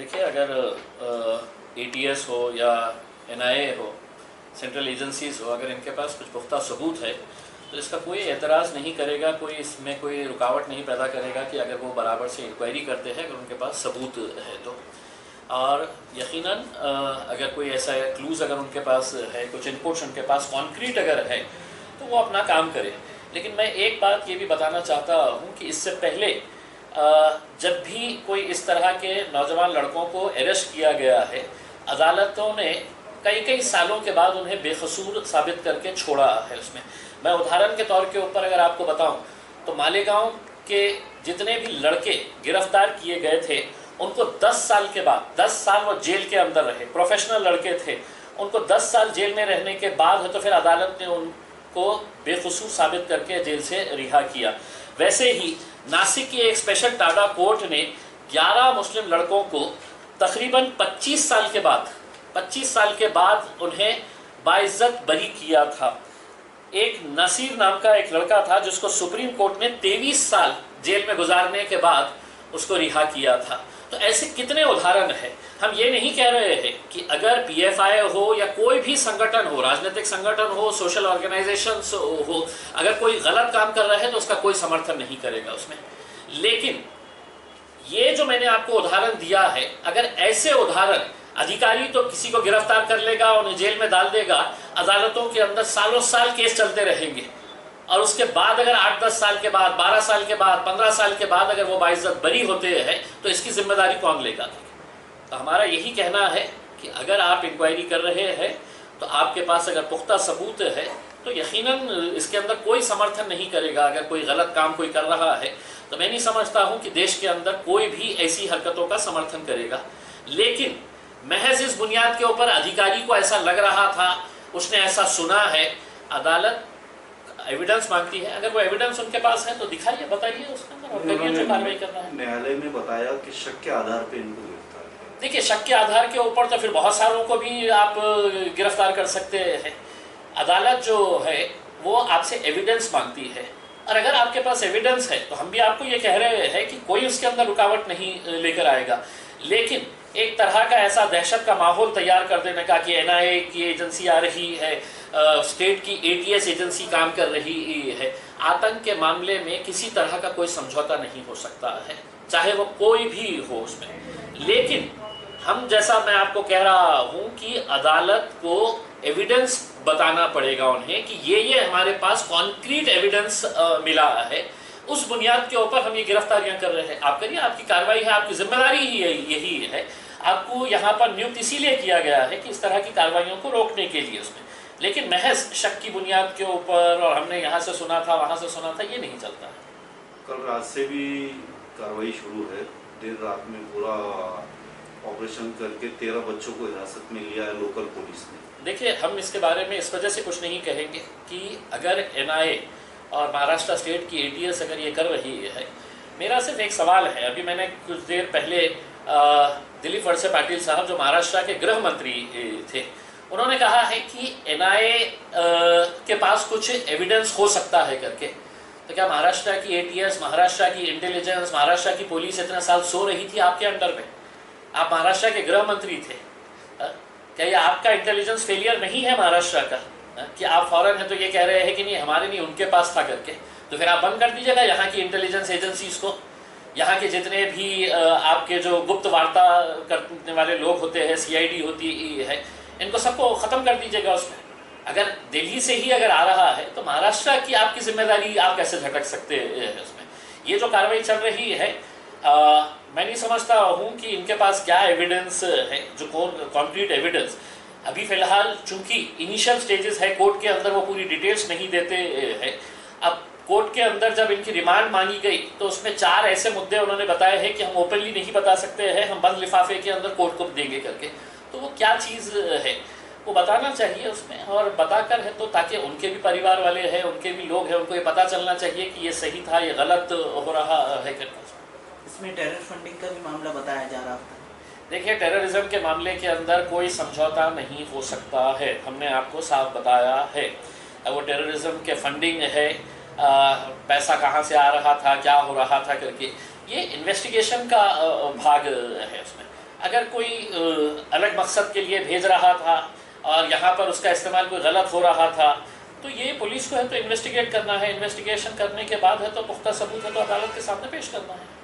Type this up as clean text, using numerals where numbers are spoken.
देखिए, अगर एटीएस हो या एनआईए हो, सेंट्रल एजेंसीज़ हो, अगर इनके पास कुछ पुख्ता सबूत है तो इसका कोई एतराज़ नहीं करेगा, कोई इसमें कोई रुकावट नहीं पैदा करेगा कि अगर वो बराबर से इंक्वायरी करते हैं, अगर उनके पास सबूत है तो। और यकीनन अगर कोई ऐसा क्लूज़ अगर उनके पास है, कुछ इनपुट्स उनके पास कॉन्क्रीट अगर है, तो वो अपना काम करे। लेकिन मैं एक बात ये भी बताना चाहता हूँ कि इससे पहले जब भी कोई इस तरह के नौजवान लड़कों को अरेस्ट किया गया है, अदालतों ने कई कई सालों के बाद उन्हें बेकसूर साबित करके छोड़ा है। उसमें मैं उदाहरण के तौर के ऊपर अगर आपको बताऊं तो मालेगांव के जितने भी लड़के गिरफ्तार किए गए थे, उनको 10 साल के बाद, 10 साल वो जेल के अंदर रहे, प्रोफेशनल लड़के थे, उनको 10 साल जेल में रहने के बाद है तो फिर अदालत ने उनको बेकसूर साबित करके जेल से रिहा किया। वैसे ही नासिक की एक स्पेशल टाडा कोर्ट ने 11 मुस्लिम लड़कों को तकरीबन 25 साल के बाद उन्हें बाइज्जत बरी किया था। एक नसीर नाम का एक लड़का था जिसको सुप्रीम कोर्ट ने 23 साल जेल में गुजारने के बाद उसको रिहा किया था। तो ऐसे कितने उदाहरण हैं। हम ये नहीं कह रहे हैं कि अगर पीएफआई हो या कोई भी संगठन हो, राजनीतिक संगठन हो, सोशल ऑर्गेनाइजेशंस हो, अगर कोई गलत काम कर रहा है तो उसका कोई समर्थन नहीं करेगा उसमें। लेकिन ये जो मैंने आपको उदाहरण दिया है, अगर ऐसे उदाहरण, अधिकारी तो किसी को गिरफ्तार कर लेगा, उन्हें जेल में डाल देगा, अदालतों के अंदर सालों साल केस चलते रहेंगे और उसके बाद अगर 8-10 साल के बाद, 12 साल के बाद, 15 साल के बाद अगर वो बाइज्जत बरी होते हैं तो इसकी जिम्मेदारी कौन लेगा? तो हमारा यही कहना है कि अगर आप इंक्वायरी कर रहे हैं तो आपके पास अगर पुख्ता सबूत है तो यकीनन इसके अंदर कोई समर्थन नहीं करेगा। अगर कोई गलत काम कोई कर रहा है तो मैं नहीं समझता हूँ कि देश के अंदर कोई भी ऐसी हरकतों का समर्थन करेगा। लेकिन महज इस बुनियाद के ऊपर अधिकारी को ऐसा लग रहा था, उसने ऐसा सुना है, अदालत एविडेंस मांगती है, अगर वो एविडेंस उनके पास है तो दिखाइए, बताइए उसके अंदर और करिए जो कार्रवाई करना है। न्यायालय में बताया कि शक के आधार पे इनको गिरफ्तार किया। देखिए, शक के आधार के ऊपर तो फिर बहुत सारों को भी आप गिरफ्तार कर सकते हैं। अदालत जो है वो आपसे एविडेंस मांगती है और अगर आपके पास एविडेंस है तो हम भी आपको ये कह रहे हैं कि कोई उसके अंदर रुकावट नहीं लेकर आएगा। लेकिन एक तरह का ऐसा दहशत का माहौल तैयार कर देने का कि एनआईए की एजेंसी आ रही है, स्टेट की एटीएस एजेंसी काम कर रही है, आतंक के मामले में किसी तरह का कोई समझौता नहीं हो सकता है, चाहे वो कोई भी हो उसमें। लेकिन हम, जैसा मैं आपको कह रहा हूँ कि अदालत को एविडेंस बताना पड़ेगा उन्हें कि ये हमारे पास कॉन्क्रीट एविडेंस मिला है, उस बुनियाद के ऊपर हम ये गिरफ्तारियां कर रहे हैं। आप करिए, आपकी कार्रवाई है, आपकी जिम्मेदारी ही यही है। आपको यहाँ पर नियुक्त इसीलिए किया गया है कि इस तरह की कार्रवाइयों को रोकने के लिए उसमें। लेकिन महज शक की बुनियाद के ऊपर और हमने यहाँ से सुना था, वहाँ से सुना था, ये नहीं चलता है। कल रात से भी कार्रवाई शुरू है। देर रात में पूरा ऑपरेशन करके 13 बच्चों को हिरासत में लिया है लोकल पुलिस ने। देखिए, हम इसके बारे में इस वजह से कुछ नहीं कहेंगे कि अगर एनआईए और महाराष्ट्र स्टेट की एटीएस अगर ये कर रही है, मेरा सिर्फ एक सवाल है। अभी मैंने कुछ देर पहले दिलीप वळसे पाटिल साहब जो महाराष्ट्र के गृह मंत्री थे, उन्होंने कहा है कि एनआईए के पास कुछ एविडेंस हो सकता है करके। तो क्या महाराष्ट्र की एटीएस, महाराष्ट्र की इंटेलिजेंस, महाराष्ट्र की पुलिस इतने साल सो रही थी आपके अंडर में? आप महाराष्ट्र के गृह मंत्री थे, क्या ये आपका इंटेलिजेंस फेलियर नहीं है महाराष्ट्र का कि आप फौरन है तो ये कह रहे हैं कि नहीं हमारे नहीं उनके पास था करके? तो फिर आप बंद कर दीजिएगा यहाँ की इंटेलिजेंस एजेंसीज को, यहाँ के जितने भी आपके जो गुप्त वार्ता करने वाले लोग होते हैं, सीआईडी होती है, इनको सबको ख़त्म कर दीजिएगा उसमें। अगर दिल्ली से ही अगर आ रहा है तो महाराष्ट्र की आपकी जिम्मेदारी आप कैसे झटक सकते हैं उसमें? ये जो कार्रवाई चल रही है, मैं नहीं समझता हूँ कि इनके पास क्या एविडेंस है, जो कॉन्क्रीट एविडेंस। अभी फ़िलहाल चूंकि इनिशियल स्टेजेस है, कोर्ट के अंदर वो पूरी डिटेल्स नहीं देते हैं। अब कोर्ट के अंदर जब इनकी रिमांड मांगी गई तो उसमें 4 ऐसे मुद्दे उन्होंने बताए हैं कि हम ओपनली नहीं बता सकते हैं, हम बंद लिफाफे के अंदर कोर्ट को देंगे करके। तो वो क्या चीज़ है वो बताना चाहिए उसमें, और बताकर है तो ताकि उनके भी परिवार वाले हैं, उनके भी लोग हैं, उनको ये पता चलना चाहिए कि ये सही था, ये गलत हो रहा है करके। इसमें टेरर फंडिंग का भी मामला बताया जा रहा था। देखिए, टेररिज्म के मामले के अंदर कोई समझौता नहीं हो सकता है, हमने आपको साफ बताया है। वो टेररिज्म के फंडिंग है, पैसा कहाँ से आ रहा था, क्या हो रहा था करके, ये इन्वेस्टिगेशन का भाग है उसमें। अगर कोई अलग मकसद के लिए भेज रहा था और यहाँ पर उसका इस्तेमाल कोई गलत हो रहा था, तो ये पुलिस को है तो इन्वेस्टिगेट करना है, इन्वेस्टिगेशन करने के बाद है तो पुख्ता सबूत है तो अदालत के सामने पेश करना है।